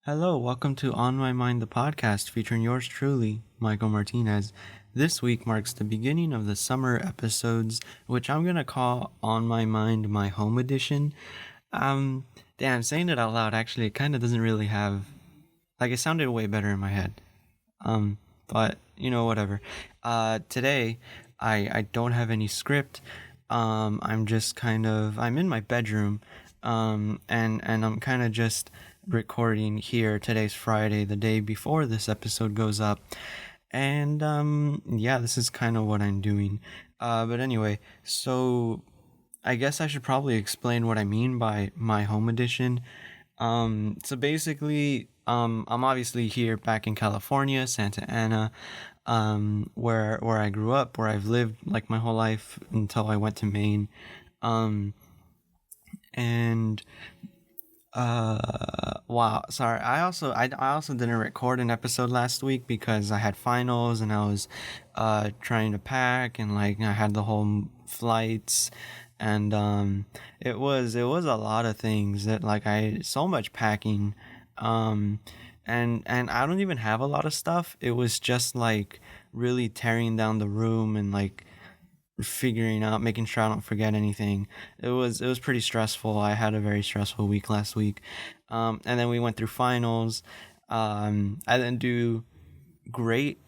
Hello, welcome to On My Mind, the podcast featuring yours truly, Michael Martinez. This week marks the beginning of the summer episodes, which I'm going to call On My Mind, My Home Edition. Um, Damn, saying it out loud, actually, it kind of doesn't really have, it sounded way better in my head. But, whatever. Today, I don't have any script. I'm just I'm in my bedroom, and I'm kind of just recording here. Today's Friday, the day before this episode goes up. And, yeah, this is kind of what I'm doing. But anyway, so I guess I should probably explain what I mean by my home edition. So basically, I'm obviously here back in California, Santa Ana, where I grew up, where I've lived like my whole life until I went to Maine. Um, and wow, sorry. I also didn't record an episode last week because I had finals and I was trying to pack, and like I had the whole flights, and it was a lot of things that like I so much packing. um and I don't even have a lot of stuff. It was just like really tearing down the room and like figuring out, making sure I don't forget anything. It was pretty stressful. I had a very stressful week last week. And then we went through finals. I didn't do great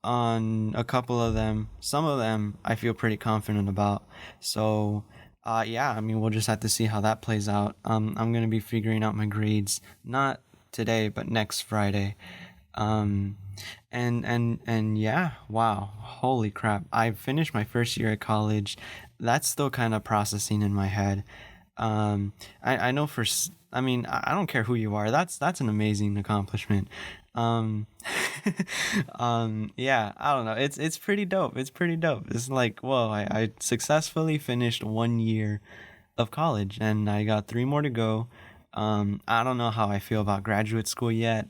on a couple of them. Some of them I feel pretty confident about. So yeah, I mean, we'll just have to see how that plays out. I'm gonna be figuring out my grades not today, but next Friday. Um, and yeah, wow, holy crap! I finished my first year at college. That's still kind of processing in my head. I know I mean, I don't care who you are. That's an amazing accomplishment. Um, yeah, I don't know. It's pretty dope. It's pretty dope. It's like, whoa, I successfully finished 1 year of college, and I got three more to go. I don't know how I feel about graduate school yet.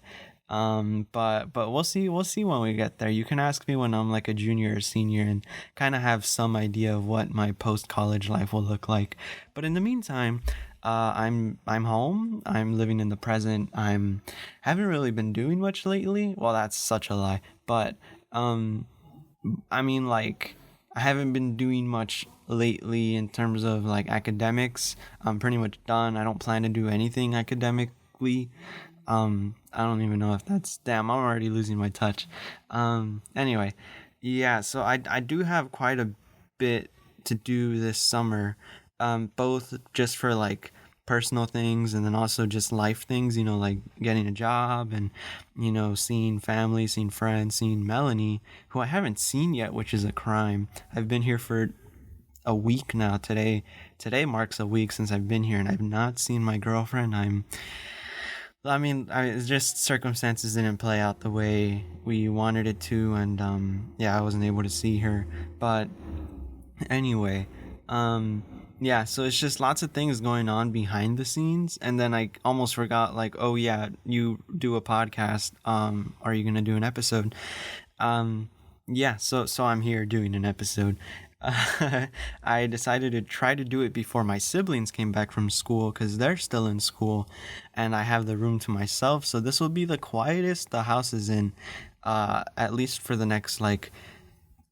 But we'll see when we get there. You can ask me when I'm like a junior or senior and kind of have some idea of what my post college life will look like. But in the meantime, I'm home. I'm living in the present. I'm haven't really been doing much lately. Well, that's such a lie. But um, I mean, like, I haven't been doing much lately in terms of like academics. I'm pretty much done. I don't plan to do anything academically. I don't even know if that's, damn, I'm already losing my touch. Anyway, yeah, so I do have quite a bit to do this summer, both just for like personal things and then also just life things, like getting a job and, seeing family, seeing friends, seeing Melanie, who I haven't seen yet, which is a crime. I've been here for a week now. Today marks a week since I've been here, and I've not seen my girlfriend. It's just circumstances didn't play out the way we wanted it to, and yeah, I wasn't able to see her. But anyway, yeah, so it's just lots of things going on behind the scenes, and then I almost forgot, like, oh yeah, you do a podcast. Are you gonna do an episode? Um, yeah, so I'm here doing an episode. I decided to try to do it before my siblings came back from school because they're still in school, and I have the room to myself. So this will be the quietest the house is in, at least for the next like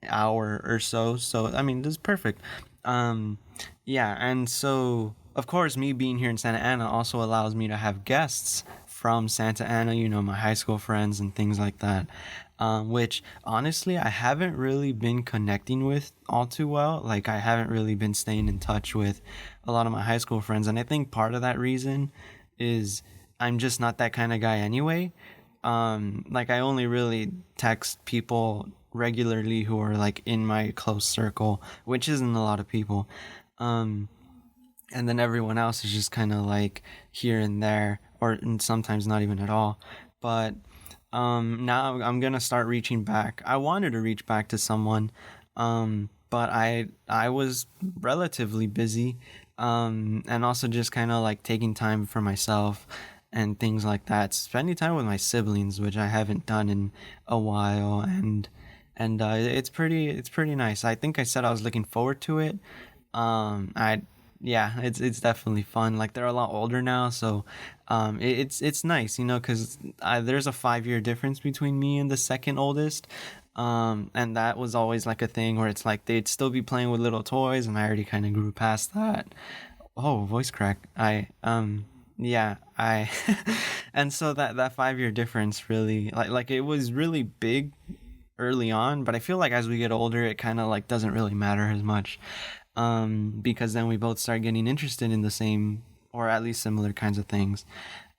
hour or so. So I mean, this is perfect. Um, yeah, and so of course, me being here in Santa Ana also allows me to have guests from Santa Ana. My high school friends and things like that. Which honestly I haven't really been connecting with all too well. Like, I haven't really been staying in touch with a lot of my high school friends, and I think part of that reason is I'm just not that kind of guy anyway. Like, I only really text people regularly who are like in my close circle, which isn't a lot of people. Um, and then everyone else is just kind of like here and there, or and sometimes not even at all. But now I'm gonna start reaching back. I wanted to reach back to someone, but I was relatively busy, and also just kind of like taking time for myself and things like that. Spending time with my siblings, which I haven't done in a while, and it's pretty nice. I think I said I was looking forward to it. I yeah, it's definitely fun. Like they're a lot older now, so it's nice, because there's a 5 year difference between me and the second oldest. And that was always like a thing where it's like they'd still be playing with little toys, and I already kind of grew past that. Oh, voice crack. Yeah, I, and so that 5 year difference really, like it was really big early on, but I feel like as we get older, it kind of like doesn't really matter as much, because then we both start getting interested in the same or at least similar kinds of things.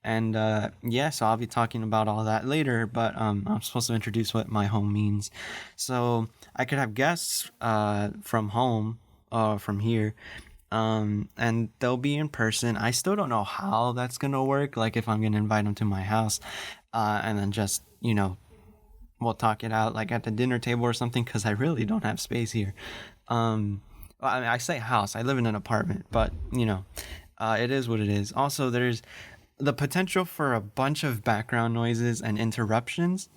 And yeah, so I'll be talking about all that later, but I'm supposed to introduce what my home means. So I could have guests from home, from here, and they'll be in person. I still don't know how that's gonna work, like if I'm gonna invite them to my house, and then just, we'll talk it out like at the dinner table or something, because I really don't have space here. Well, I mean, I say house, I live in an apartment, but it is what it is. Also, there's the potential for a bunch of background noises and interruptions,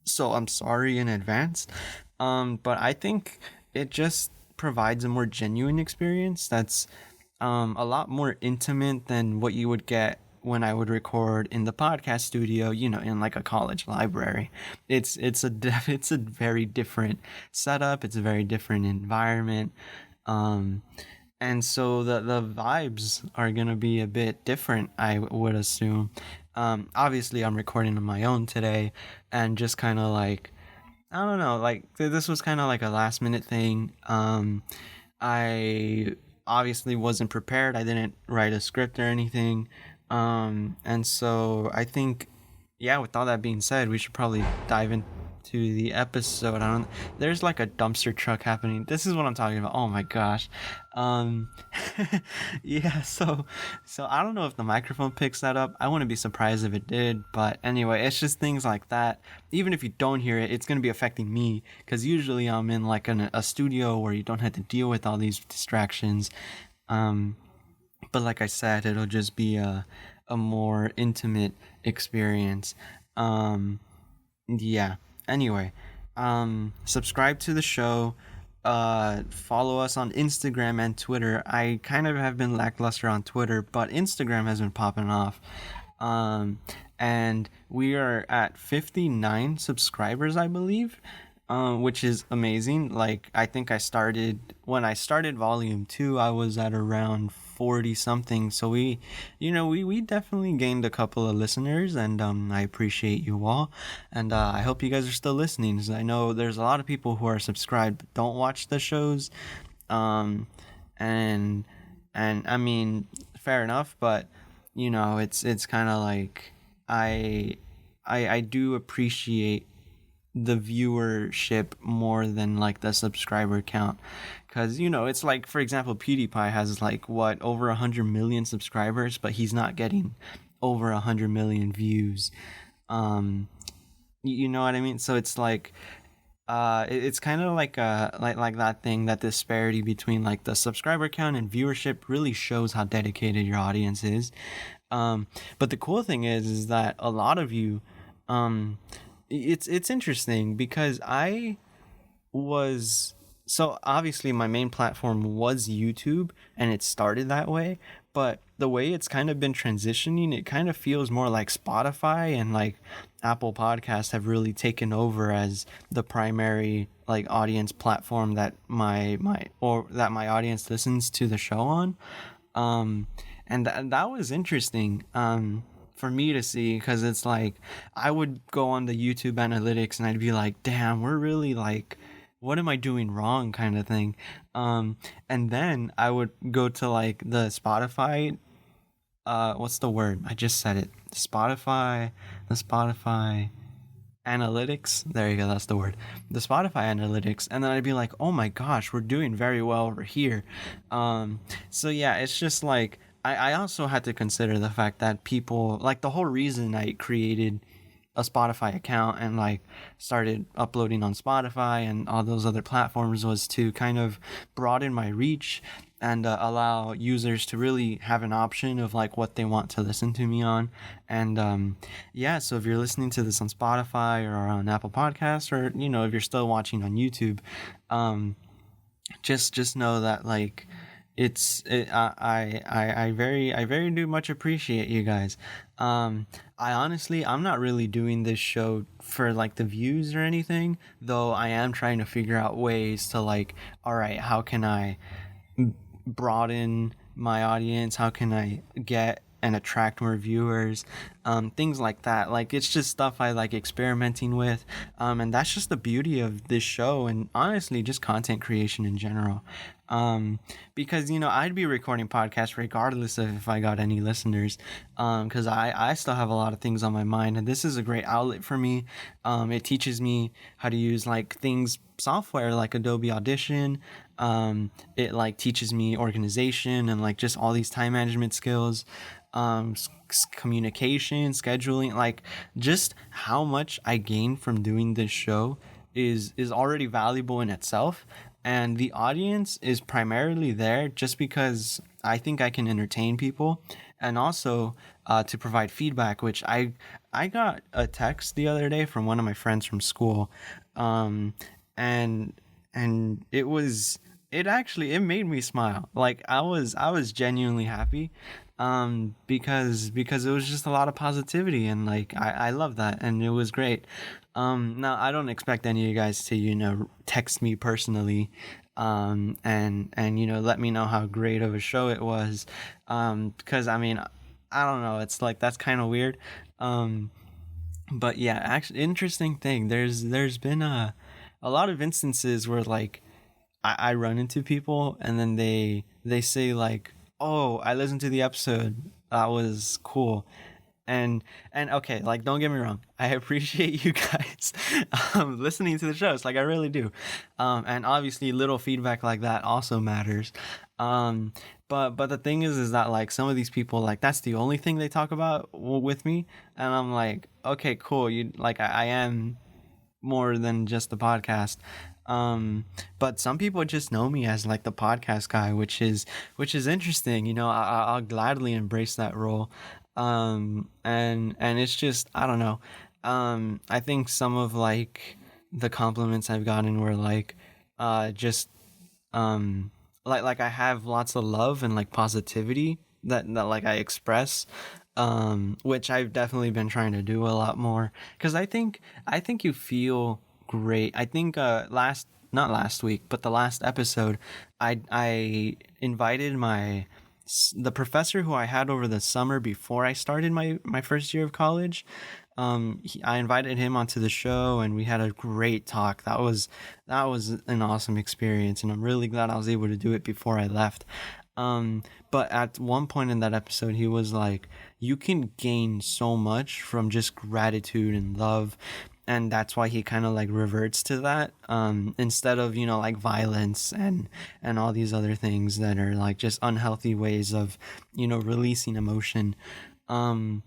so I'm sorry in advance. But I think it just provides a more genuine experience that's a lot more intimate than what you would get when I would record in the podcast studio, in like a college library. It's a very different setup. It's a very different environment. And so the vibes are gonna be a bit different, I would assume. Obviously, I'm recording on my own today, and just kind of like, I don't know, like this was kind of like a last minute thing. I obviously wasn't prepared. I didn't write a script or anything. And so I think, yeah, with all that being said, we should probably dive into the episode. There's like a dumpster truck happening. This is what I'm talking about. Oh my gosh. Um, yeah, so I don't know if the microphone picks that up. I wouldn't be surprised if it did, but anyway, it's just things like that. Even if you don't hear it, it's going to be affecting me, because usually I'm in like a studio where you don't have to deal with all these distractions. Um, but like I said, it'll just be a more intimate experience. Um, yeah. Anyway, subscribe to the show. Follow us on Instagram and Twitter. I kind of have been lackluster on Twitter, but Instagram has been popping off. And we are at 59 subscribers, I believe, which is amazing. Like, I think when I started volume 2, I was at around 40 something. So we definitely gained a couple of listeners, and I appreciate you all. And I hope you guys are still listening, 'cause I know there's a lot of people who are subscribed but don't watch the shows. Um, and, and I mean, fair enough, but it's kind of like, I, I do appreciate the viewership more than like the subscriber count, because it's like, for example, PewDiePie has like what, over 100 million subscribers, but he's not getting over 100 million views. um you know what I mean? So it's like, it's kind of like like that thing, that disparity between like the subscriber count and viewership really shows how dedicated your audience is. But the cool thing is that a lot of you, it's interesting, because I was, so obviously my main platform was YouTube, and it started that way, but the way it's kind of been transitioning, it kind of feels more like Spotify and like Apple Podcasts have really taken over as the primary like audience platform that my audience listens to the show on. And that was interesting, for me to see, because it's like I would go on the YouTube analytics and I'd be like, damn, we're really like, what am I doing wrong, kind of thing. And then I would go to like the Spotify, what's the word? I just said it. The Spotify analytics. There you go, that's the word. The Spotify analytics, and then I'd be like, oh my gosh, we're doing very well over here. So yeah, it's just like, I also had to consider the fact that people, like, the whole reason I created a Spotify account and like started uploading on Spotify and all those other platforms was to kind of broaden my reach, and allow users to really have an option of like what they want to listen to me on. And yeah, so if you're listening to this on Spotify or on Apple Podcasts, or if you're still watching on YouTube, just know that like, I very do much appreciate you guys. um I honestly, I'm not really doing this show for like the views or anything, though I am trying to figure out ways to like, all right, how can I broaden my audience? How can I get and attract more viewers? Things like that. Like, it's just stuff I like experimenting with. And that's just the beauty of this show, and honestly, just content creation in general. Because, I'd be recording podcasts regardless of if I got any listeners. Because I still have a lot of things on my mind, and this is a great outlet for me. It teaches me how to use like things, software like Adobe Audition. It like teaches me organization and like just all these time management skills, communication, scheduling, like just how much I gain from doing this show is already valuable in itself. And the audience is primarily there just because I think I can entertain people, and also to provide feedback, which I got a text the other day from one of my friends from school. um, and it actually, it made me smile. Like, I was genuinely happy, because it was just a lot of positivity, and like I love that, and it was great. Now I don't expect any of you guys to text me personally, and let me know how great of a show it was, because I mean, I don't know, it's like that's kind of weird. um but yeah, actually, interesting thing, there's been a lot of instances where like I run into people, and then they say like, "Oh, I listened to the episode. That was cool." And okay, like, don't get me wrong, I appreciate you guys listening to the shows. Like, I really do. And obviously, little feedback like that also matters. Um, but the thing is that like some of these people, like, that's the only thing they talk about with me, and I'm like, okay, cool. You like, I am more than just the podcast. But some people just know me as like the podcast guy, which is interesting. I'll gladly embrace that role. And it's just, I don't know. I think some of like the compliments I've gotten were like, just like I have lots of love and like positivity that like I express, which I've definitely been trying to do a lot more, because I think you feel great. I think last not last week, but the last episode, I invited the professor who I had over the summer before I started my first year of college. I invited him onto the show, and we had a great talk. That was an awesome experience, and I'm really glad I was able to do it before I left. But at one point in that episode, he was like, "You can gain so much from just gratitude and love." And that's why he kind of like reverts to that, instead of like violence and all these other things that are like just unhealthy ways of releasing emotion. um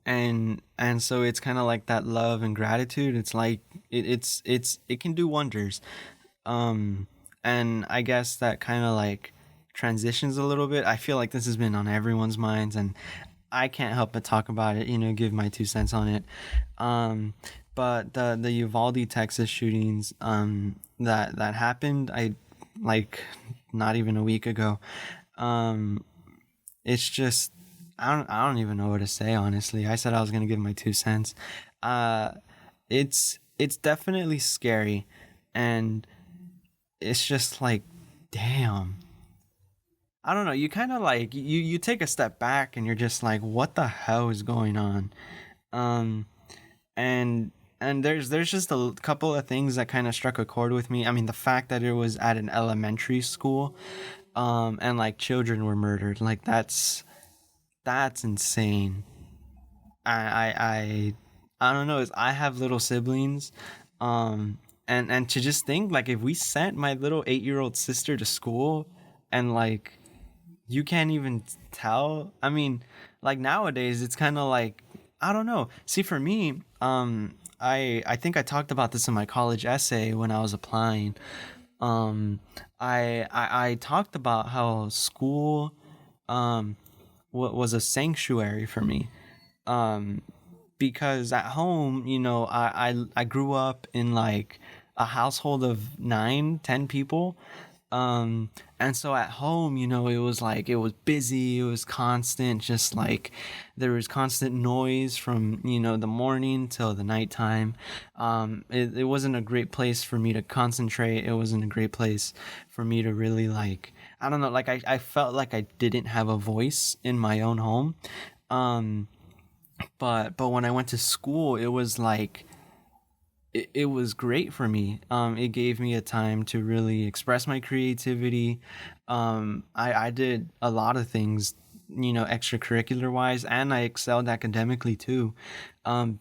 and so it's kind of like that love and gratitude. It's like it can do wonders. And I guess that kind of like transitions a little bit. I feel like this has been on everyone's minds, and I can't help but talk about it, give my 2 cents on it. um but the Uvalde, Texas shootings, that happened, I like not even a week ago. um it's just, I don't even know what to say, honestly. I said I was going to give my 2 cents. uh it's definitely scary, and it's just like, damn. I don't know. You kind of like, you take a step back, and you're just like, what the hell is going on? Um, and there's just a couple of things that kind of struck a chord with me. I mean, the fact that it was at an elementary school, and like children were murdered, like that's insane. I don't know. Is I have little siblings, and to just think like, if we sent my little 8-year-old sister to school, and like you can't even tell. I mean, like nowadays it's kind of like, I don't know. See, for me, I think I talked about this in my college essay when I was applying. Um, I talked about how school um was a sanctuary for me. Um, because at home, I grew up in like a household of 9, 10 people. Um, and so at home, it was like, it was busy, it was constant, just like there was constant noise from, the morning till the nighttime. It wasn't a great place for me to concentrate. It wasn't a great place for me to really like, I don't know, like I felt like I didn't have a voice in my own home. Um, but when I went to school, it was like, it was great for me. It gave me a time to really express my creativity. I did a lot of things, extracurricular wise, and I excelled academically too.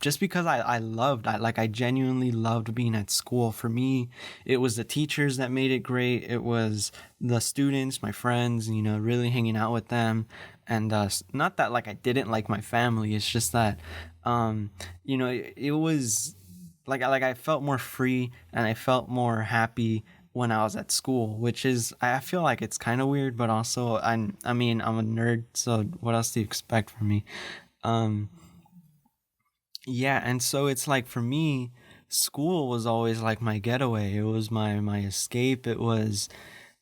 Just because I genuinely loved being at school. For me, it was the teachers that made it great. It was the students, my friends, really hanging out with them. And not that like I didn't like my family. It's just that, it was like I felt more free and I felt more happy when I was at school, which is, I feel like it's kind of weird, but also I'm a nerd, so what else do you expect from me? Um, yeah, and so it's like for me, school was always like my getaway. It was my escape. It was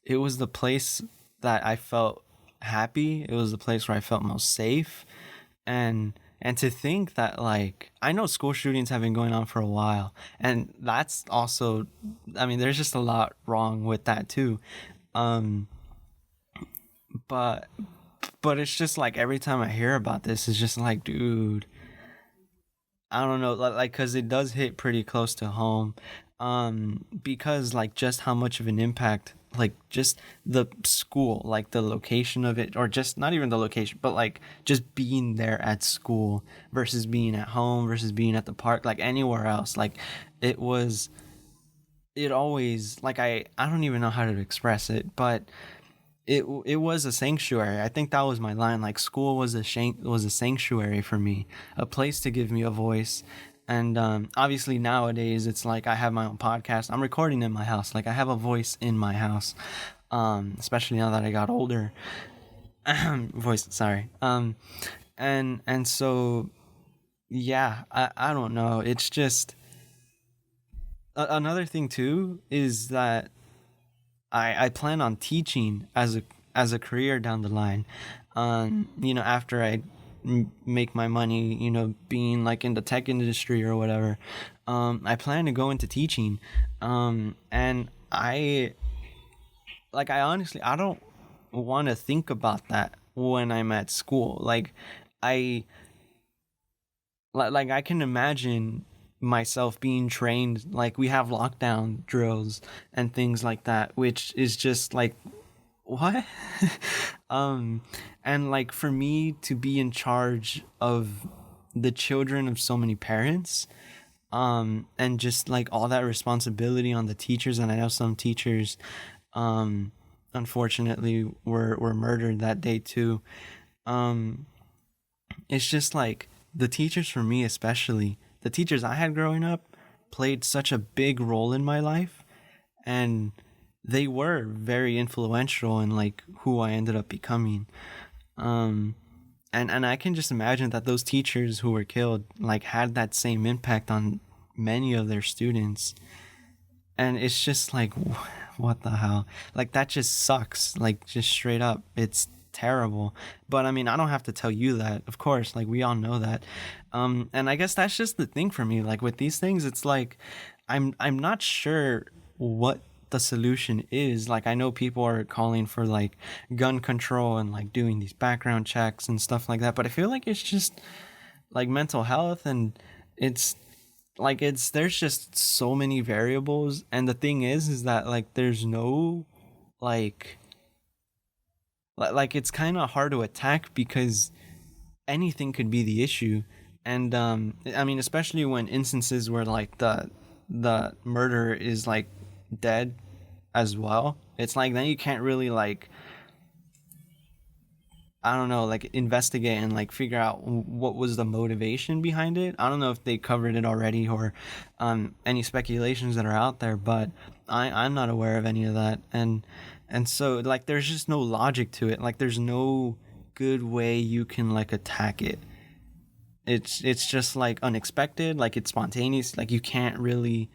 the place that I felt happy. It was the place where I felt most safe. And to think that, like, I know school shootings have been going on for a while, and that's also, I mean, there's just a lot wrong with that too. Um but but it's just like every time I hear about this, it's just like, dude, I don't know, like, cuz it does hit pretty close to home. Because like just how much of an impact, like just the school, like the location of it, or just not even the location, but like just being there at school versus being at home versus being at the park, like anywhere else, like it was, it always, like, I don't even know how to express it, but it was a sanctuary. I think that was my line. Like, school was a sanctuary for me, a place to give me a voice. And obviously nowadays it's like I have my own podcast. I'm recording in my house. Like, I have a voice in my house. Especially now that I got older. Voice, sorry. And so yeah, I don't know. It's just another thing too is that I plan on teaching as a career down the line. After I make my money, being like in the tech industry or whatever, I plan to go into teaching. And I honestly, I don't want to think about that when I'm at school. I like I can imagine myself being trained, like we have lockdown drills and things like that, which is just like, what? um and like for me to be in charge of the children of so many parents, and just like all that responsibility on the teachers. And I know some teachers, um unfortunately, were murdered that day too. um it's just like the teachers, for me especially, the teachers I had growing up, played such a big role in my life, and they were very influential in like who I ended up becoming. Um and I can just imagine that those teachers who were killed like had that same impact on many of their students. And it's just like, what the hell? Like, that just sucks, like, just straight up, it's terrible. But I mean, I don't have to tell you that, of course, like, we all know that. And I guess that's just the thing for me, like with these things, it's like I'm not sure what the solution is. Like, I know people are calling for like gun control and like doing these background checks and stuff like that, but I feel like it's just like mental health, and it's like, it's there's just so many variables. And the thing is that like there's no like it's kind of hard to attack because anything could be the issue. And I mean, especially when instances where like the murderer is like dead as well, it's like then you can't really like, I don't know, like investigate and like figure out what was the motivation behind it. I don't know if they covered it already, or any speculations that are out there, but I'm not aware of any of that. And so like there's just no logic to it. Like, there's no good way you can like attack it. It's just like unexpected, like it's spontaneous, like you can't really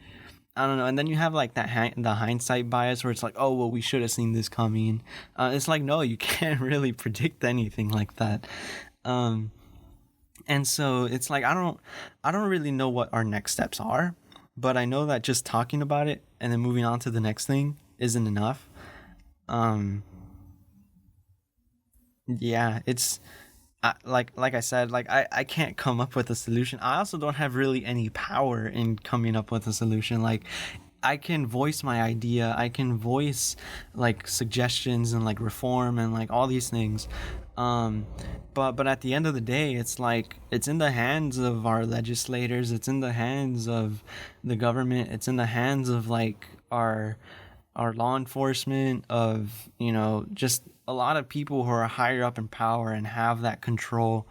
I don't know. And then you have like the hindsight bias where it's like, oh well, we should have seen this coming. It's like, no, you can't really predict anything like that. Um, and so it's like I don't really know what our next steps are, but I know that just talking about it and then moving on to the next thing isn't enough. Um, yeah, it's like I said, like I can't come up with a solution. I also don't have really any power in coming up with a solution. Like I can voice my idea, I can voice like suggestions and like reform and like all these things. Um but at the end of the day, it's like it's in the hands of our legislators, it's in the hands of the government, it's in the hands of like our law enforcement, of just a lot of people who are higher up in power and have that control.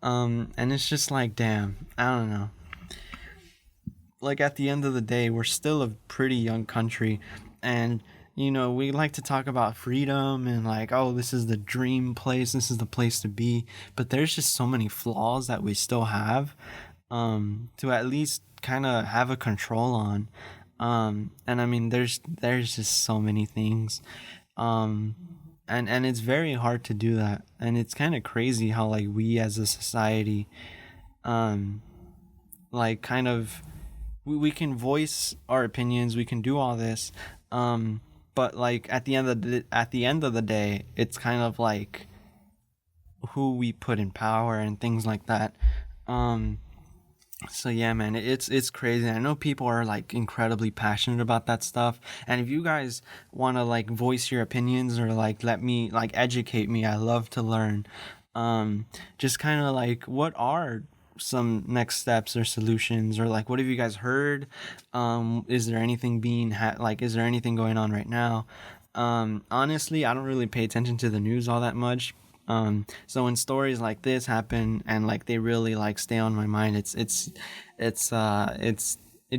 And it's just like, damn, I don't know. Like at the end of the day, we're still a pretty young country, and we like to talk about freedom and like, oh, this is the dream place, this is the place to be, but there's just so many flaws that we still have to at least kind of have a control on. And I mean, there's just so many things. Um, and it's very hard to do that, and it's kind of crazy how like we as a society, um, like kind of we can voice our opinions, we can do all this, but like at the end of the day, it's kind of like who we put in power and things like that. Um, so yeah, man, it's crazy. I know people are like incredibly passionate about that stuff, and if you guys want to like voice your opinions or like let me like educate me, I love to learn. Just kind of like, what are some next steps or solutions, or like what have you guys heard? Is there anything like is there anything going on right now? Honestly, I don't really pay attention to the news all that much. So when stories like this happen and like they really like stay on my mind, it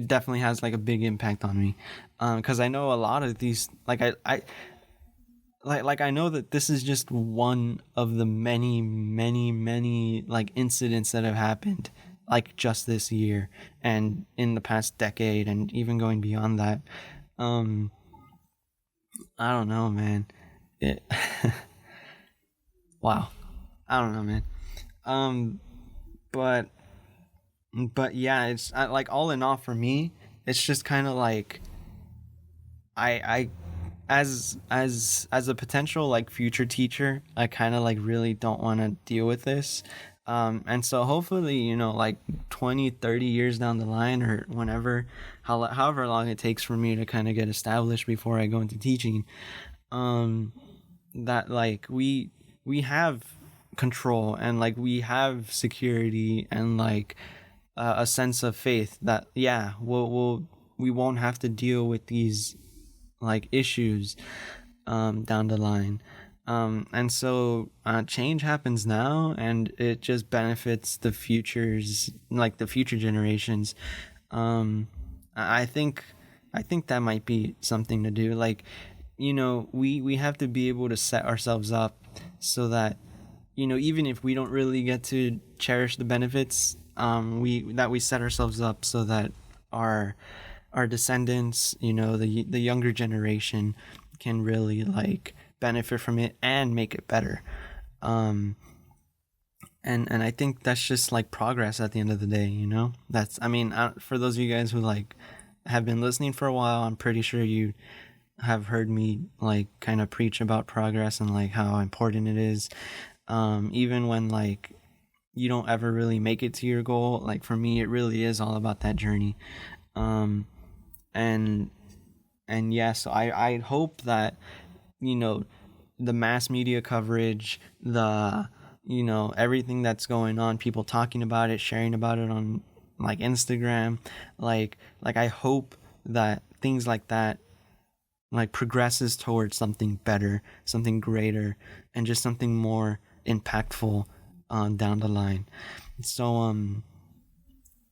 definitely has like a big impact on me. Because I know a lot of these, like I know that this is just one of the many, many, many like incidents that have happened like just this year and in the past decade and even going beyond that. Um, I don't know, man. It, wow. I don't know, man. Um, but yeah, it's like all in all for me, it's just kind of like I as a potential like future teacher, I kind of like really don't want to deal with this. And so hopefully, like 20, 30 years down the line or whenever, however long it takes for me to kind of get established before I go into teaching, um, that like we have control and like we have security and like a sense of faith that yeah, we won't have to deal with these like issues down the line. And so change happens now, and it just benefits the future generations. I think that might be something to do. Like, we have to be able to set ourselves up so that even if we don't really get to cherish the benefits, we set ourselves up so that our descendants, the younger generation, can really like benefit from it and make it better. Um, and I think that's just like progress at the end of the day. That's, I mean, for those of you guys who like have been listening for a while, I'm pretty sure you have heard me like kind of preach about progress and like how important it is. Even when like you don't ever really make it to your goal, like for me, it really is all about that journey. Um, and yeah, so I hope that you know the mass media coverage, the everything that's going on, people talking about it, sharing about it on like Instagram, like I hope that things like that like progresses towards something better, something greater, and just something more impactful down the line. So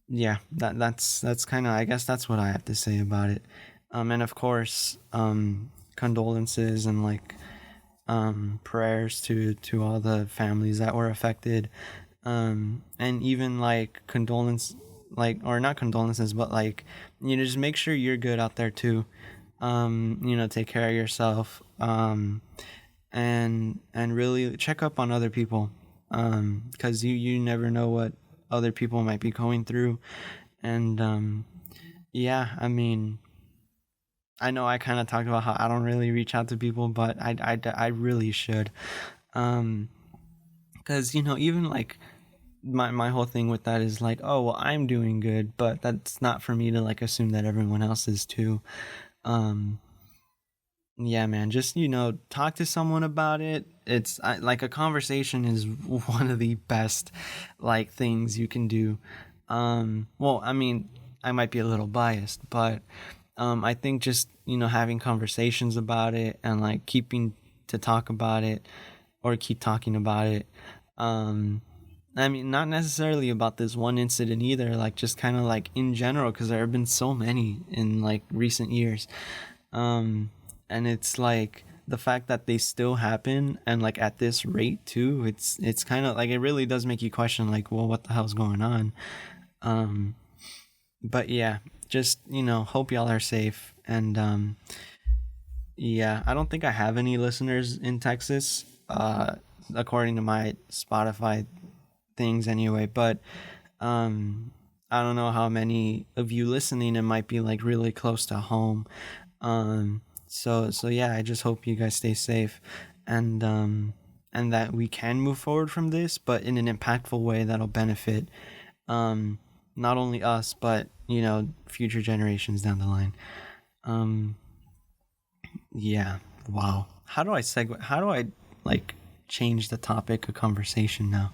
yeah, that's kind of, I guess that's what I have to say about it. And of course, condolences and like prayers to all the families that were affected, and even like like, or not condolences, but like, just make sure you're good out there too. Take care of yourself. And really check up on other people. Because you never know what other people might be going through. And yeah, I mean, I know I kind of talked about how I don't really reach out to people, but I really should. Because even like my whole thing with that is like, oh well, I'm doing good, but that's not for me to like assume that everyone else is too. Um, yeah, man, just talk to someone about it. Like a conversation is one of the best like things you can do. Well, I mean, I might be a little biased, but I think just having conversations about it and like keeping to talk about it or keep talking about it. Um, I mean, not necessarily about this one incident either, like just kind of like in general, because there have been so many in like recent years. Um, and it's like the fact that they still happen and like at this rate too, it's kind of like it really does make you question like, well, what the hell's going on? Um, but yeah, just hope y'all are safe. And yeah, I don't think I have any listeners in Texas, according to my Spotify things anyway, but I don't know how many of you listening it might be like really close to home. So yeah, I just hope you guys stay safe, and and that we can move forward from this, but in an impactful way that'll benefit not only us, but future generations down the line. Um yeah, wow. How do I like change the topic of conversation now?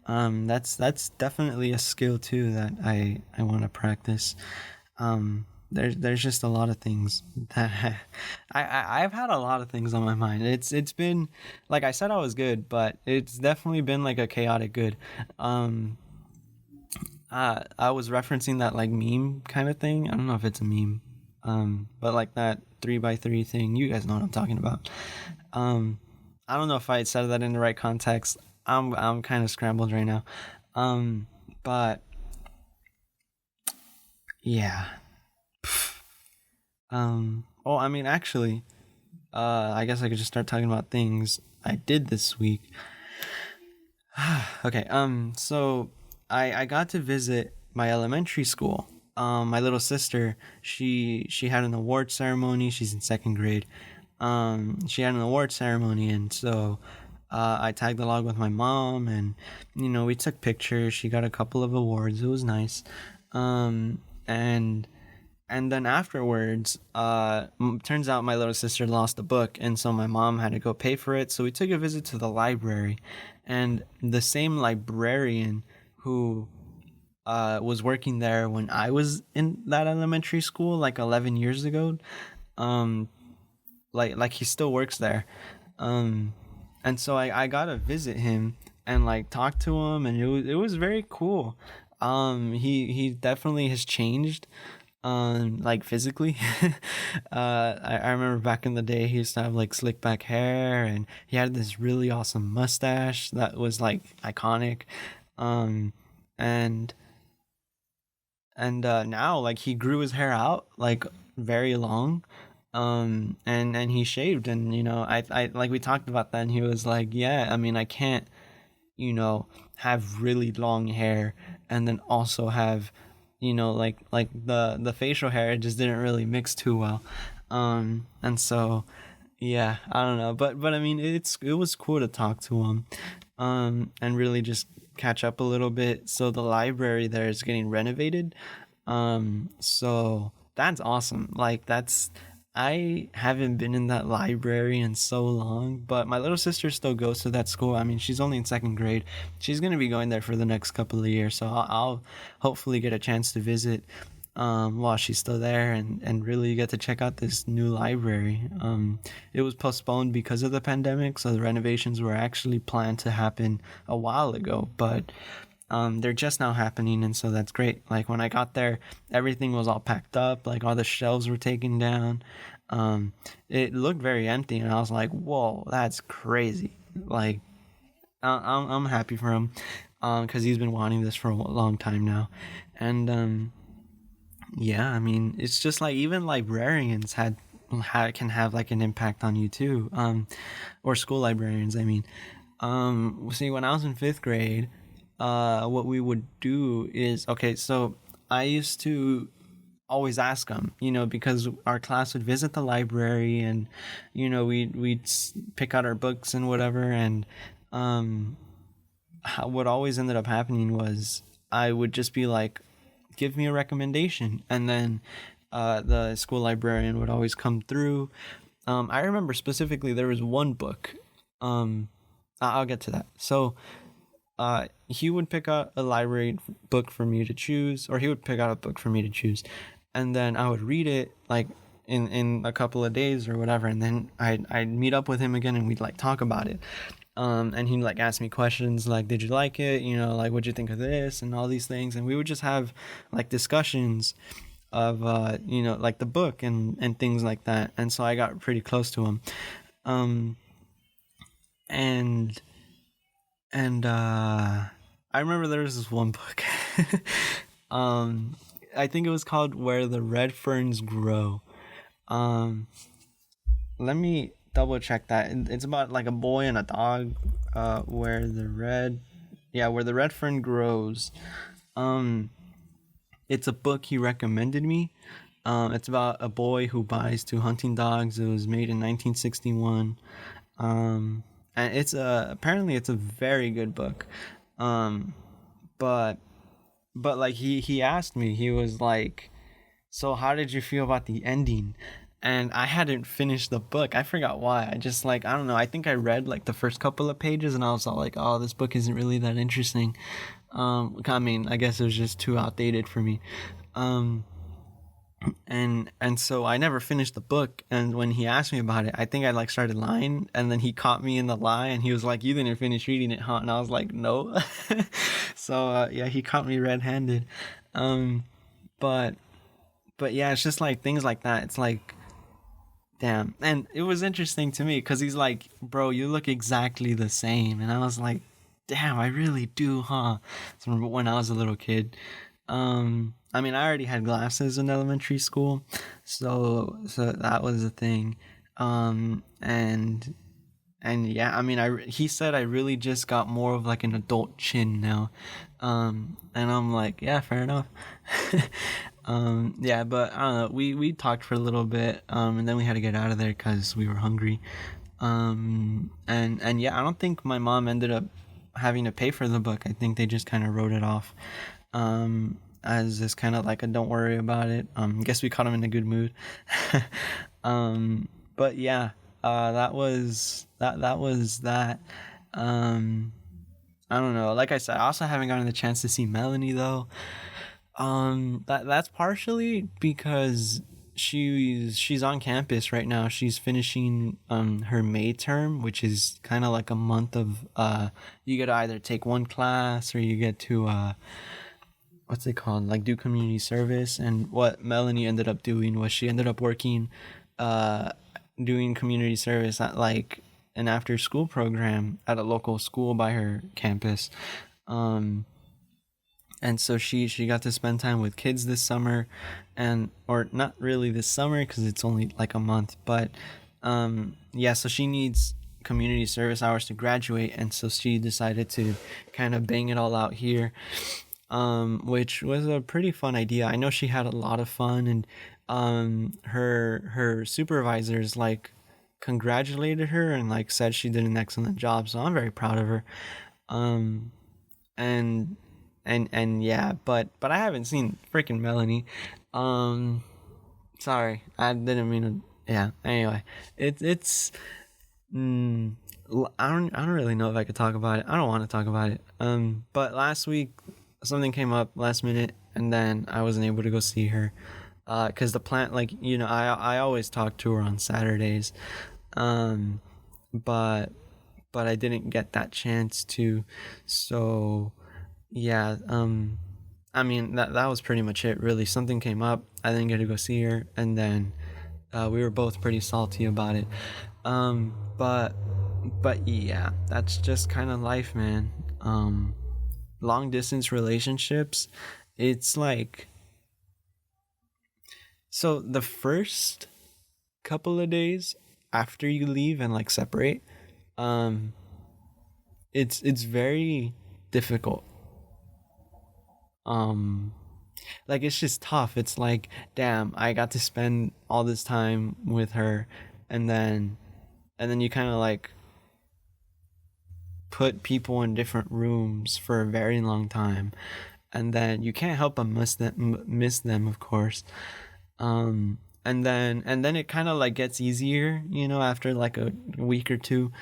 That's definitely a skill too that I want to practice. There's just a lot of things that I've had a lot of things on my mind. It's been, like I said, I was good, but it's definitely been like a chaotic good. Um, I was referencing that like meme kind of thing. I don't know if it's a meme, but like that 3x3 thing. You guys know what I'm talking about. Um, I don't know if I said that in the right context. I'm kind of scrambled right now. Um, but yeah. Oh, I mean, actually, I guess I could just start talking about things I did this week. Okay. So I got to visit my elementary school. My little sister, she had an award ceremony. She's in second grade. She had an award ceremony, and so I tagged along with my mom, and we took pictures. She got a couple of awards. It was nice. And then afterwards, turns out my little sister lost a book, and so my mom had to go pay for it. So we took a visit to the library, and the same librarian who was working there when I was in that elementary school, like 11 years ago, um, like he still works there. Um, and so I got to visit him and like talk to him, and it was very cool. He definitely has changed, like physically. I remember back in the day he used to have like slick back hair, and he had this really awesome mustache that was like iconic. Um, and now like he grew his hair out like very long, and he shaved, and I like we talked about that, and he was like, yeah, I mean, I can't have really long hair and then also have like the facial hair just didn't really mix too well. And so yeah, I don't know, but I mean, it was cool to talk to him, and really just catch up a little bit. So the library there is getting renovated, so that's awesome. Like that's I haven't been in that library in so long, but my little sister still goes to that school. I mean, she's only in second grade. She's gonna be going there for the next couple of years, so I'll hopefully get a chance to visit while she's still there, and really get to check out this new library. It was postponed because of the pandemic, so the renovations were actually planned to happen a while ago, but they're just now happening, and so that's great. Like when I got there, everything was all packed up, like all the shelves were taken down. Um, it looked very empty, and I was like, "Whoa, that's crazy!" Like I'm happy for him. because he's been wanting this for a long time now. And yeah, I mean, it's just like even librarians can have like an impact on you too, or school librarians, I mean. See, when I was in fifth grade, what we would do is, okay, so I used to always ask them, because our class would visit the library, and we'd pick out our books and whatever. And what always ended up happening was I would just be like, give me a recommendation, and then the school librarian would always come through. I remember specifically there was one book. I'll get to that. So he would pick out a library book for me to choose, or he would pick out a book for me to choose, and then I would read it like in a couple of days or whatever, and then I'd meet up with him again, and we'd like talk about it. And he'd like ask me questions like, did you like it? Like, what'd you think of this? And all these things. And we would just have like discussions of, like the book and things like that. And so I got pretty close to him. And I remember there was this one book. I think it was called Where the Red Ferns Grow. Let me double check that. It's about like a boy and a dog, where the red fern grows. It's a book he recommended me. It's about a boy who buys two hunting dogs. It was made in 1961. And apparently it's a very good book. But like he asked me, he was like, so how did you feel about the ending? And I hadn't finished the book. I forgot why. I just I don't know. I think I read like the first couple of pages, and I was all like, oh, this book isn't really that interesting. I mean, I guess it was just too outdated for me. And so I never finished the book. And when he asked me about it, I think I like started lying, and then he caught me in the lie, and he was like, you didn't finish reading it, huh? And I was like, no. So yeah, he caught me red-handed. But yeah, it's just like things like that. It's like, damn. And it was interesting to me because he's like, bro, you look exactly the same. And I was like, damn, I really do, huh? From when I was a little kid. I mean, I already had glasses in elementary school, so that was a thing. And yeah, I mean, he said I really just got more of like an adult chin now. And I'm like, yeah, fair enough. Yeah, but I don't know. We talked for a little bit, and then we had to get out of there because we were hungry. And yeah, I don't think my mom ended up having to pay for the book. I think they just kind of wrote it off, as this kind of like a don't worry about it. I guess we caught him in a good mood. But yeah, that was that. I don't know. Like I said, I also haven't gotten the chance to see Melanie though. That's partially because she's on campus right now. She's finishing her May term, which is kind of like a month of you get to either take one class or you get to what's it called, like do community service. And what Melanie ended up doing was she ended up working doing community service at like an after school program at a local school by her campus. And so she got to spend time with kids this summer, or not really this summer because it's only like a month, but yeah, so she needs community service hours to graduate, and so she decided to kind of bang it all out here, which was a pretty fun idea. I know she had a lot of fun, and her supervisors like congratulated her and like said she did an excellent job, so I'm very proud of her. And yeah, but I haven't seen freaking Melanie. Sorry, I didn't mean to. Yeah. Anyway, it's. I don't really know if I could talk about it. I don't want to talk about it. But last week something came up last minute, and then I wasn't able to go see her. Cause the plan, like I always talk to her on Saturdays. But I didn't get that chance to. So yeah, I mean that was pretty much it really. Something came up, I didn't get to go see her, and then we were both pretty salty about it. But yeah, that's just kind of life, man. long distance relationships, it's like, so the first couple of days after you leave and like separate, um it's very difficult. um like it's just tough. It's like, damn, I got to spend all this time with her, and then you kind of like put people in different rooms for a very long time, and then you can't help but miss them, of course. And then it kind of like gets easier, after like a week or two.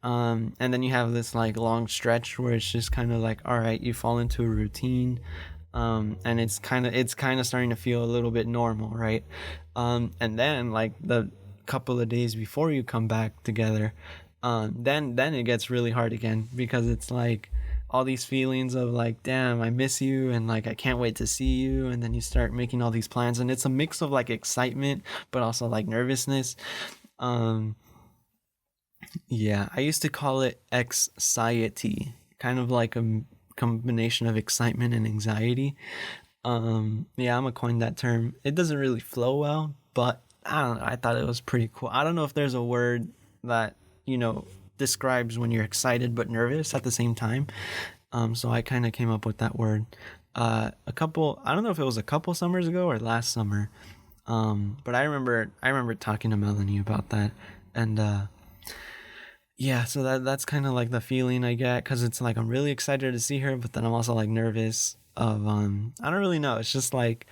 And then you have this like long stretch where it's just kind of like, all right, you fall into a routine. And it's kind of starting to feel a little bit normal, right? And then like the couple of days before you come back together, then it gets really hard again, because it's like all these feelings of like, damn, I miss you, and like I can't wait to see you. And then you start making all these plans, and it's a mix of like excitement but also like nervousness. um yeah, I used to call it anxiety, kind of like a combination of excitement and anxiety. Yeah, I'm gonna coin that term. It doesn't really flow well, but I don't know, I thought it was pretty cool. I don't know if there's a word that, describes when you're excited but nervous at the same time. So I kind of came up with that word. I don't know if it was a couple summers ago or last summer. But I remember talking to Melanie about that. And yeah, so that's kind of like the feeling I get, because it's like I'm really excited to see her, but then I'm also like nervous of, I don't really know. It's just like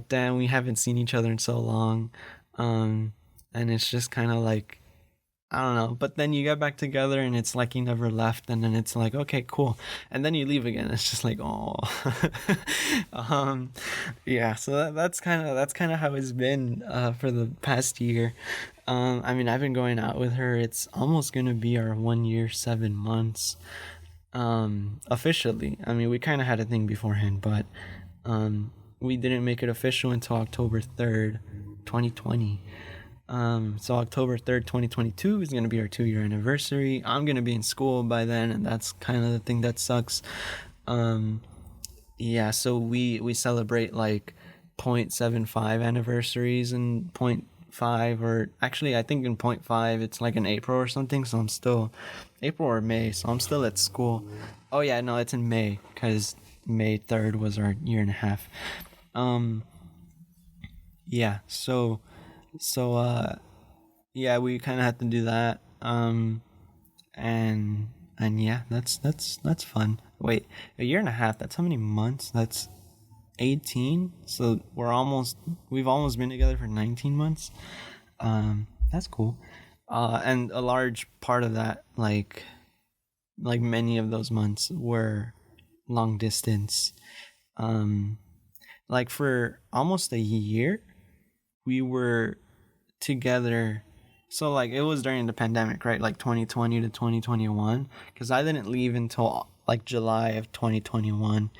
damn, we haven't seen each other in so long. And it's just kind of like, I don't know. But then you get back together and it's like you never left, and then it's like, okay, cool. And then you leave again. It's just like, oh. um yeah, so that's kind of how it's been for the past year. I mean, I've been going out with her. It's almost going to be our 1 year, 7 months. Officially. I mean, we kind of had a thing beforehand, but we didn't make it official until October 3rd, 2020. So October 3rd, 2022 is going to be our 2 year anniversary. I'm going to be in school by then, and that's kind of the thing that sucks. Yeah, so we celebrate like 0.75 anniversaries and point five, or actually I think in point five it's like in April or something, so I'm still April or May, so I'm still at school. Oh yeah, no, it's in May, because May 3rd was our year and a half. Um yeah, so yeah, we kind of had to do that. And yeah, that's fun. Wait, a year and a half, that's how many months? That's 18. So we've almost been together for 19 months. That's cool. And a large part of that, like many of those months were long distance. Um like for almost a year we were together. So like it was during the pandemic, right? Like 2020 to 2021, because I didn't leave until like July of 2021.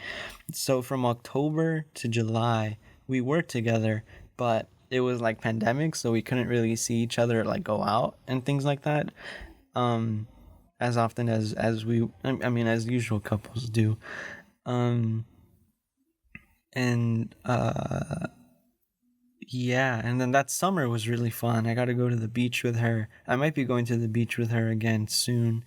So from October to July we were together, but it was like pandemic, so we couldn't really see each other, like go out and things like that, um as often as we, I mean, as usual couples do. um and Yeah, and then that summer was really fun. I got to go to the beach with her. I might be going to the beach with her again soon.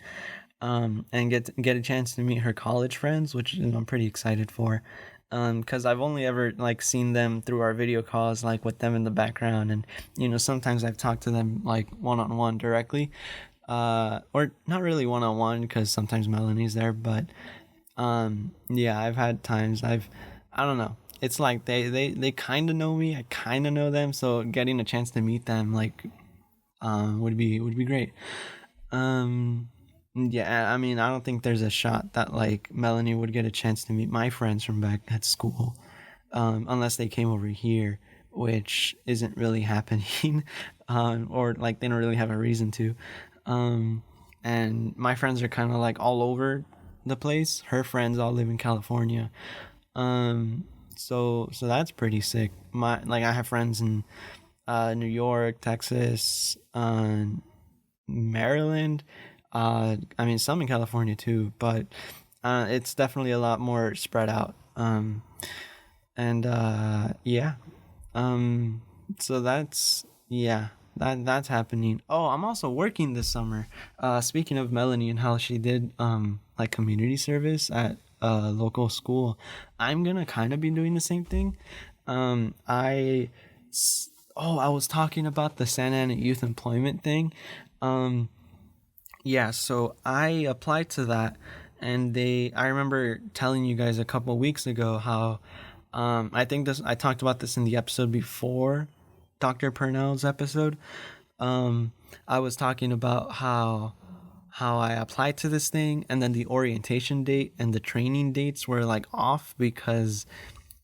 And get a chance to meet her college friends, which, I'm pretty excited for. Because I've only ever like seen them through our video calls, like with them in the background, and sometimes I've talked to them like one on one directly, or not really one on one, because sometimes Melanie's there, but yeah, I've had times I don't know. It's like they kind of know me. I kind of know them. So getting a chance to meet them, like, would be great. Yeah, I mean, I don't think there's a shot that like Melanie would get a chance to meet my friends from back at school, unless they came over here, which isn't really happening, or like they don't really have a reason to. And my friends are kind of like all over the place. Her friends all live in California. So that's pretty sick. I have friends in New York, Texas, Maryland. I mean, some in California too, but It's definitely a lot more spread out. And yeah. Um, so that's happening. Oh, I'm also working this summer. Speaking of Melanie and how she did like community service at a local school, I'm gonna kind of be doing the same thing. I was talking about the Santa Ana youth employment thing. Um, yeah, so I applied to that, and I remember telling you guys a couple weeks ago how I talked about this in the episode before Dr. Purnell's episode. Um, I was talking about how I applied to this thing, and then the orientation date and the training dates were like off because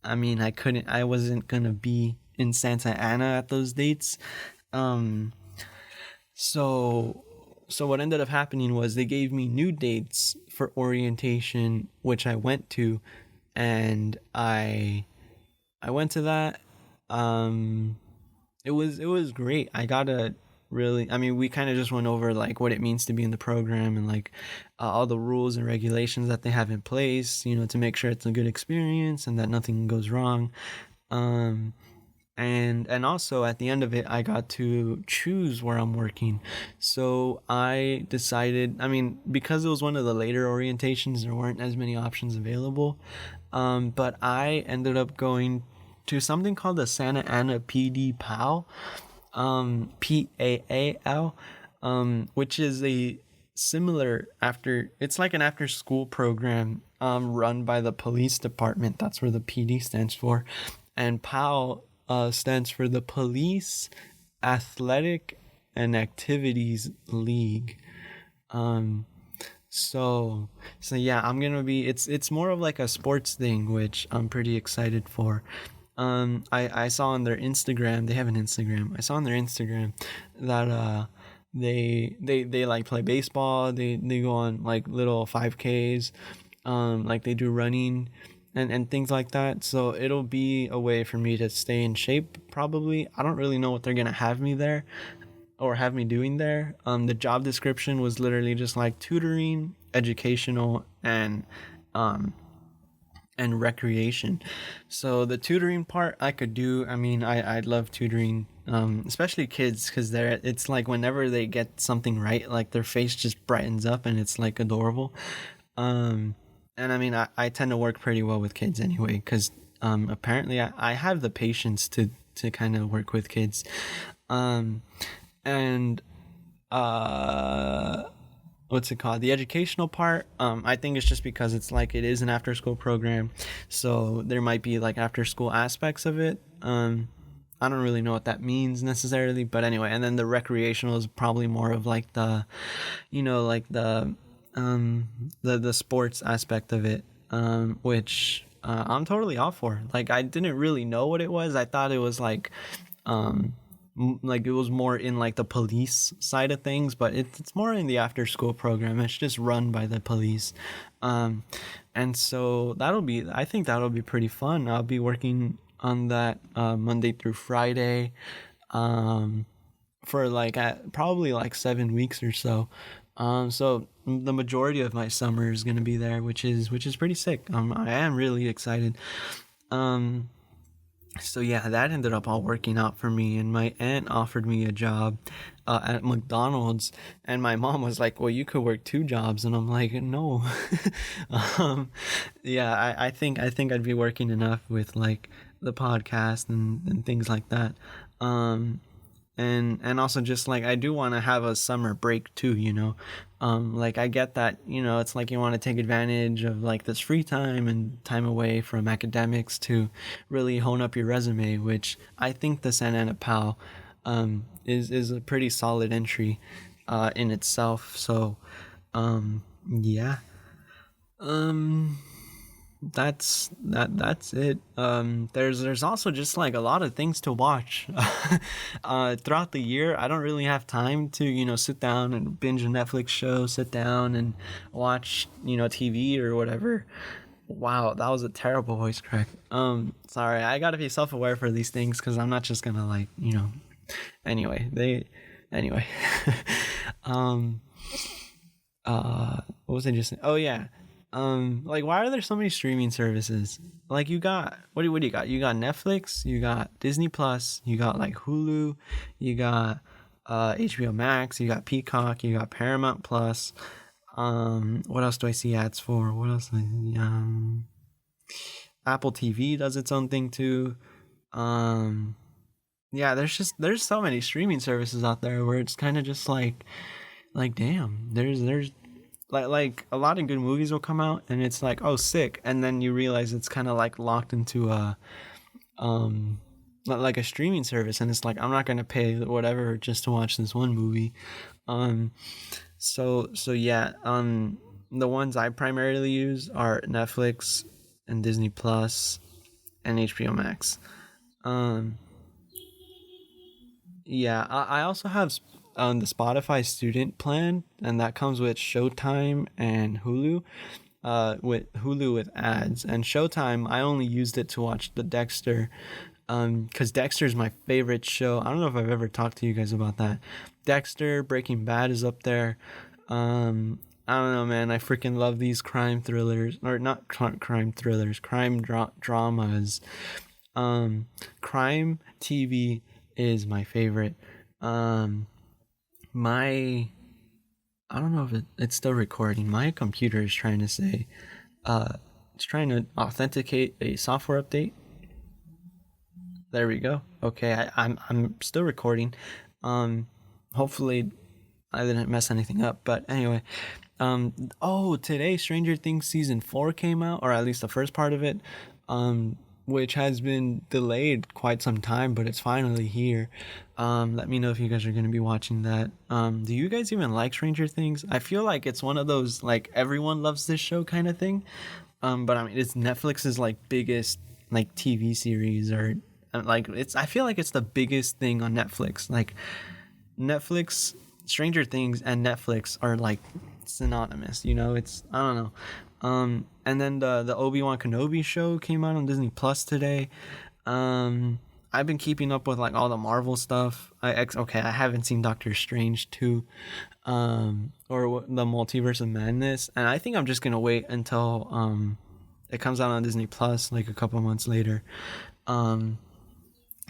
I wasn't gonna be in Santa Ana at those dates. Um, so so what ended up happening was they gave me new dates for orientation, which I went to, and I went to that. Um, it was great. I got a really, we kind of just went over like what it means to be in the program, and like all the rules and regulations that they have in place, to make sure it's a good experience and that nothing goes wrong. Um, and also at the end of it, I got to choose where I'm working. So I decided, because it was one of the later orientations, there weren't as many options available. But I ended up going to something called the Santa Ana PD PAL, PAAL, which is a similar it's like an after school program run by the police department. That's where the PD stands for. And PAL stands for the Police Athletic and Activities League. Um, so yeah, I'm gonna be. It's more of like a sports thing, which I'm pretty excited for. I saw on their Instagram. They have an Instagram. I saw on their Instagram that they like play baseball. They go on like little 5Ks. Like they do running and things like that. So it'll be a way for me to stay in shape. Probably. I don't really know what they're gonna have me there or have me doing there. The job description was literally just like tutoring, educational, um and recreation. So the tutoring part I could do. I love tutoring, especially kids, because it's like whenever they get something right, like their face just brightens up and it's like adorable. And I tend to work pretty well with kids anyway, because apparently I have the patience to kind of work with kids. Um, and uh what's it called, the educational part. I think it's just because it's like it is an after school program, so there might be like after school aspects of it. I don't really know what that means necessarily, but anyway. And then the recreational is probably more of like like the sports aspect of it, which I'm totally all for. Like, I didn't really know what it was. I thought it was like it was more in like the police side of things, but it's more in the after school program. It's just run by the police. um and so I think that'll be pretty fun. I'll be working on that Monday through Friday, um for like probably like 7 weeks or so. So the majority of my summer is going to be there, which is pretty sick. I am really excited. um so yeah, that ended up all working out for me, and my aunt offered me a job at McDonald's, and my mom was like, "Well, you could work two jobs," and I'm like, "No." um, yeah, I think I'd be working enough with like the podcast and things like that. Um, and also just like I do want to have a summer break too, like I get that, it's like you want to take advantage of like this free time and time away from academics to really hone up your resume, which I think the Santa Ana Pal is a pretty solid entry in itself. So yeah. um that's it. There's also just like a lot of things to watch throughout the year. I don't really have time to sit down and binge a Netflix show, sit down and watch TV or whatever. Wow, that was a terrible voice crack. Sorry, I gotta be self-aware for these things, because I'm not just gonna like anyway. um what was I just saying? Oh yeah. Like, why are there so many streaming services? Like, you got what do you got? You got Netflix, you got Disney Plus, you got like Hulu, you got HBO Max, you got Peacock, you got Paramount Plus. What else do I see ads for? What else? Apple TV does its own thing too. Um, yeah, there's so many streaming services out there where it's kind of just like damn, there's like a lot of good movies will come out and it's like, oh, sick, and then you realize it's kind of like locked into a like a streaming service, and it's like, I'm not gonna pay whatever just to watch this one movie. um so yeah, the ones I primarily use are Netflix and Disney Plus and HBO Max. um yeah, I also have the Spotify student plan, and that comes with Showtime and Hulu. With Hulu with ads, and Showtime, I only used it to watch the Dexter. Because Dexter is my favorite show. I don't know if I've ever talked to you guys about that. Dexter, Breaking Bad is up there. I don't know, man. I freaking love these crime thrillers, or not crime thrillers, dramas. Crime TV is my favorite. Um, my I don't know if it's still recording. My computer is trying to say, it's trying to authenticate a software update. There we go. Okay, I'm still recording. Hopefully I didn't mess anything up. But anyway, today Stranger Things season 4 came out, or at least the first part of it. Which has been delayed quite some time, but it's finally here. Let me know if you guys are going to be watching that. Do you guys even like Stranger Things? I feel like it's one of those, like, everyone loves this show kind of thing. But I mean, it's Netflix's like biggest like TV series, or like, I feel like it's the biggest thing on Netflix. Like, Netflix, Stranger Things and Netflix are like synonymous, it's, I don't know. And then the Obi-Wan Kenobi show came out on Disney Plus today. I've been keeping up with like all the Marvel stuff. I haven't seen Doctor Strange 2, or the Multiverse of Madness, and I think I'm just gonna wait until it comes out on Disney Plus like a couple months later.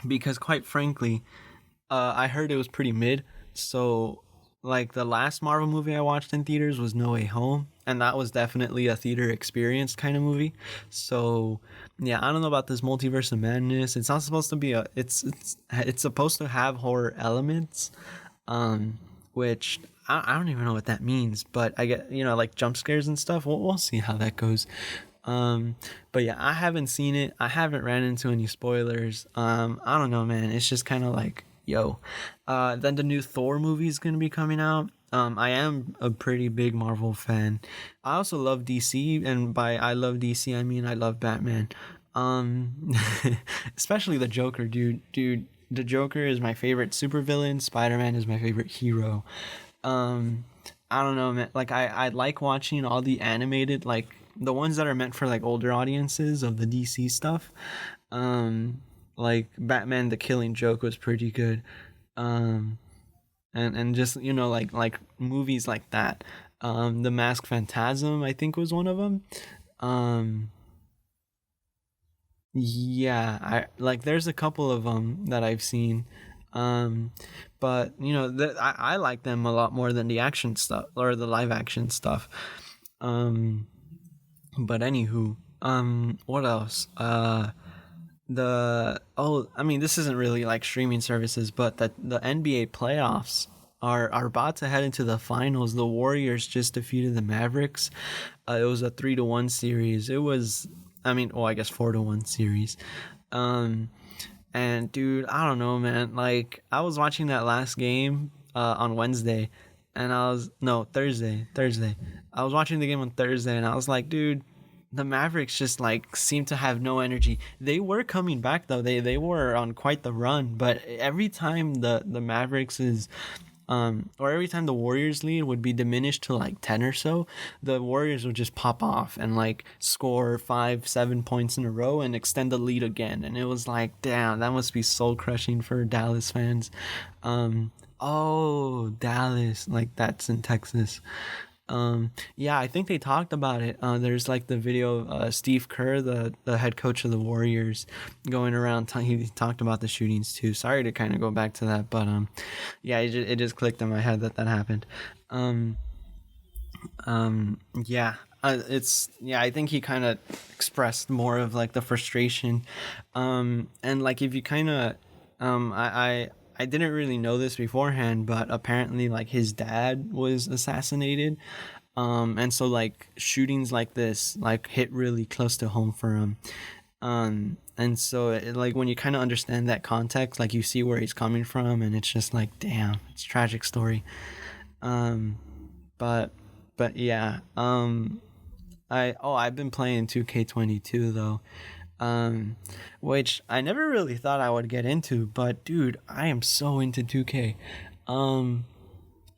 Because quite frankly, I heard it was pretty mid. So, like, the last Marvel movie I watched in theaters was No Way Home, and that was definitely a theater experience kind of movie. So, yeah, I don't know about this Multiverse of Madness. It's not supposed to be it's supposed to have horror elements, which I don't even know what that means, but I get, like jump scares and stuff. We'll see how that goes. But yeah, I haven't seen it. I haven't ran into any spoilers. I don't know, man. It's just kind of like, yo. Then the new Thor movie is going to be coming out. I am a pretty big Marvel fan. I also love DC, and by I love DC, I mean I love Batman. Especially the Joker, dude. The Joker is my favorite supervillain. Spider-Man is my favorite hero. I don't know, man. Like, I like watching all the animated, like the ones that are meant for like older audiences of the DC stuff. Like Batman the Killing Joke was pretty good. And just, like movies like that. The Mask Phantasm, I think, was one of them. Yeah, I like, there's a couple of them that I've seen. But I like them a lot more than the action stuff, or the live action stuff. But anywho, what else? I mean, this isn't really like streaming services, but the NBA playoffs are about to head into the finals. The Warriors just defeated the Mavericks. It was a 3-1 series. It was, I mean, well, I guess 4-1 series. And dude, I don't know, man. Like, I was watching that last game on Wednesday, and Thursday. I was watching the game on Thursday, and I was like, dude, the Mavericks just like seem to have no energy. They were coming back though. They were on quite the run, but every time the Mavericks is or every time the Warriors lead would be diminished to like 10 or so, the Warriors would just pop off and like score 5-7 points in a row and extend the lead again. And it was like, damn, that must be soul crushing for Dallas fans. Oh, Dallas, like that's in Texas. Yeah, I think they talked about it. There's like the video of Steve Kerr, the head coach of the Warriors, going around. He talked about the shootings too. Sorry to kind of go back to that, but yeah, it just clicked in my head that happened. Um, yeah, it's yeah. I think he kind of expressed more of like the frustration, and like if you kind of, I didn't really know this beforehand, but apparently like his dad was assassinated, and so like shootings like this like hit really close to home for him, and so like when you kind of understand that context, like you see where he's coming from, and it's just like damn, it's a tragic story. Um, but yeah, I've been playing 2K22 though, um, which I never really thought I would get into, but dude, I am so into 2K. Um,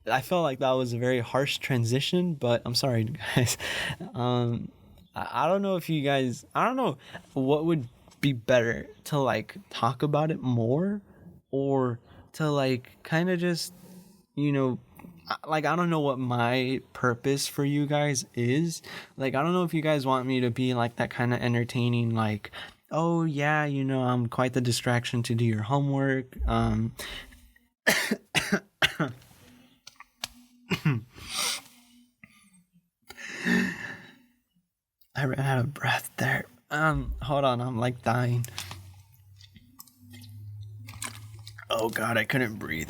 I felt like that was a very harsh transition, but I'm sorry, guys. Um, I don't know if you guys, I don't know what would be better to like talk about it more or to like kind of just, you know, like I don't know what my purpose for you guys is. Like I don't know if you guys want me to be like that kind of entertaining like oh yeah, you know, I'm quite the distraction to do your homework. I ran out of breath there. Hold on, I'm like dying. Oh god, I couldn't breathe.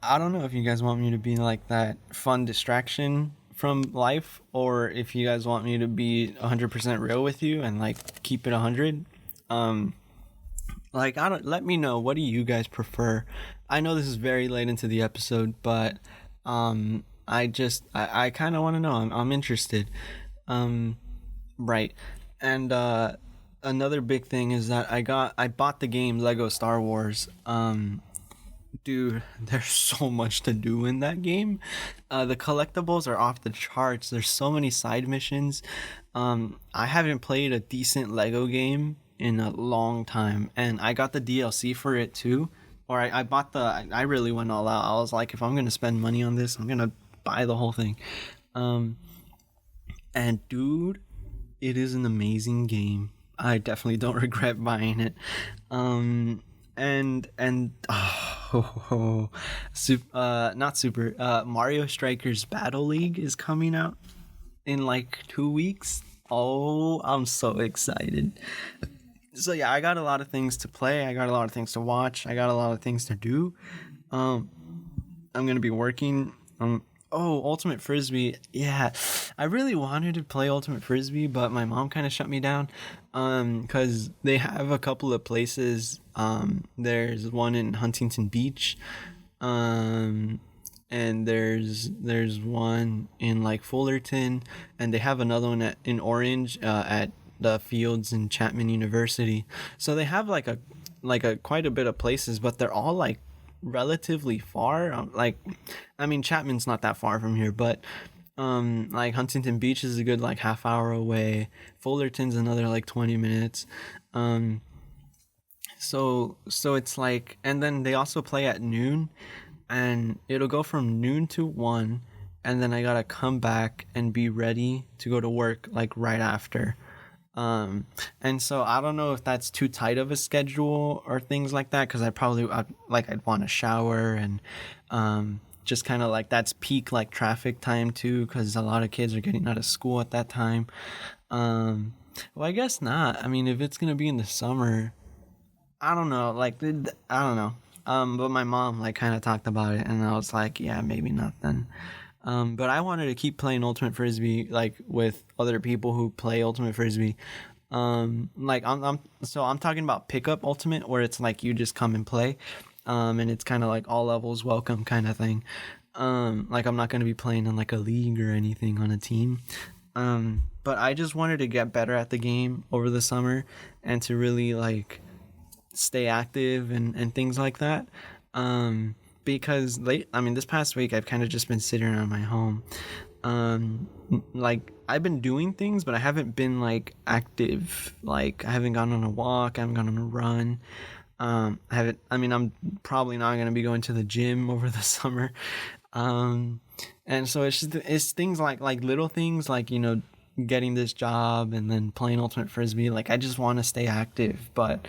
I don't know if you guys want me to be like that fun distraction from life or if you guys want me to be 100% real with you and like keep it 100. Um like I don't let me know, what do you guys prefer? I know this is very late into the episode, but I kind of want to know. I'm interested. Um right. And another big thing is that I bought the game Lego Star Wars. Dude, there's so much to do in that game. The collectibles are off the charts. There's so many side missions. I haven't played a decent Lego game in a long time, and I got the DLC for it too. Or I bought I really went all out. I was like, if I'm gonna spend money on this, I'm gonna buy the whole thing. Um, and dude, it is an amazing game. I definitely don't regret buying it. And not super. Mario Strikers Battle League is coming out in like 2 weeks. Oh, I'm so excited. So yeah, I got a lot of things to play. I got a lot of things to watch. I got a lot of things to do. Um, I'm gonna be working. Ultimate Frisbee. Yeah, I really wanted to play Ultimate Frisbee, but my mom kind of shut me down. Because they have a couple of places. There's one in Huntington Beach. And there's one in like Fullerton, and they have another one in Orange. At the Fields in Chapman University. So they have like a quite a bit of places, but they're all like relatively far. Like, I mean, Chapman's not that far from here, but like Huntington Beach is a good like half hour away. Fullerton's another like 20 minutes. Um, so it's like, and then they also play at noon, and it'll go from noon to 1, and then I gotta come back and be ready to go to work like right after. And so I don't know if that's too tight of a schedule or things like that, because I'd want to shower and just kind of like that's peak like traffic time too, because a lot of kids are getting out of school at that time. Well, I guess not. I mean, if it's gonna be in the summer, I don't know. Like I don't know. But my mom like kind of talked about it, and I was like, yeah, maybe not then. But I wanted to keep playing Ultimate Frisbee like with other people who play Ultimate Frisbee. Like I'm talking about pickup Ultimate, where it's like you just come and play, and it's kind of like all levels welcome kind of thing. Like I'm not gonna be playing in like a league or anything on a team. But I just wanted to get better at the game over the summer and to really like stay active and things like that. Because this past week I've kind of just been sitting around my home. Like I've been doing things, but I haven't been like active. Like I haven't gone on a walk, I haven't gone on a run. I haven't. I mean, I'm probably not gonna be going to the gym over the summer. Um, and so it's things like little things like getting this job and then playing ultimate frisbee. Like I just want to stay active, but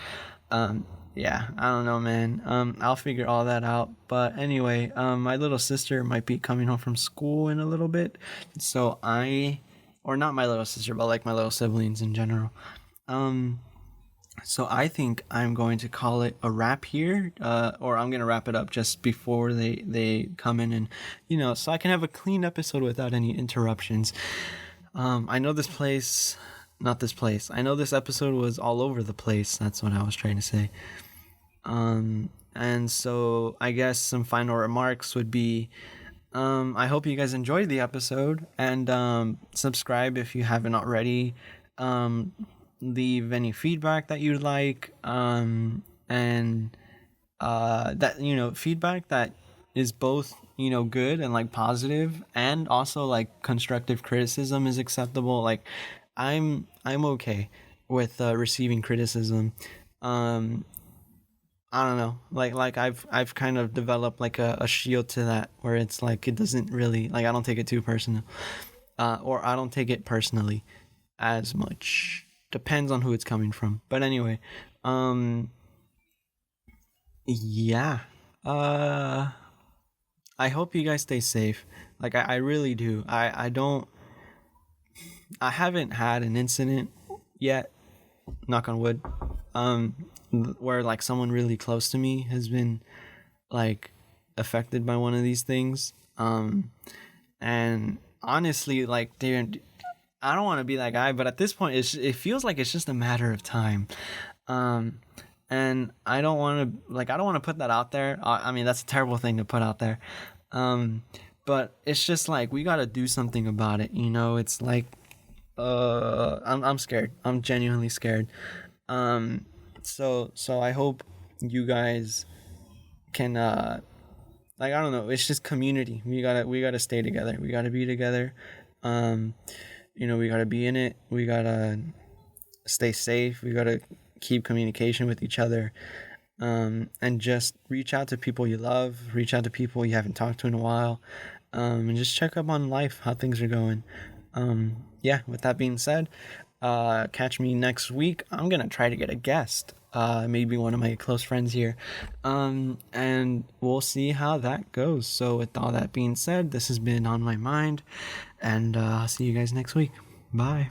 yeah, I don't know, man. I'll figure all that out. But anyway, my little sister might be coming home from school in a little bit, so or not my little sister, but like my little siblings in general. Um, so I think I'm going to call it a wrap here, or I'm gonna wrap it up just before they come in, and so I can have a clean episode without any interruptions. I know this place, not this place. I know this episode was all over the place. That's what I was trying to say. And so I guess some final remarks would be, I hope you guys enjoyed the episode, and subscribe if you haven't already. Um, Leave any feedback that you'd like, and that feedback that is both good and like positive, and also like constructive criticism is acceptable. Like I'm okay with receiving criticism. um I don't know, like I've kind of developed like a shield to that, where it's like it doesn't really, like I don't take it too personal, or I don't take it personally as much. Depends on who it's coming from. But anyway, um yeah. uh I hope you guys stay safe. Like I really do. I haven't had an incident yet, knock on wood, um where like someone really close to me has been like affected by one of these things. And honestly, like, dude, I don't want to be that guy, but at this point it feels like it's just a matter of time. Um and I don't want to put that out there. I mean, that's a terrible thing to put out there. Um but it's just like we got to do something about it. It's like I'm scared. I'm genuinely scared. So I hope you guys can like, I don't know, it's just community. We gotta stay together. We gotta be together. Um we gotta be in it. We gotta stay safe. We gotta keep communication with each other. And just reach out to people you love, reach out to people you haven't talked to in a while, and just check up on life, how things are going. Yeah, with that being said, catch me next week. I'm gonna try to get a guest, maybe one of my close friends here, and we'll see how that goes. So with all that being said, this has been On My Mind, and I'll see you guys next week. Bye.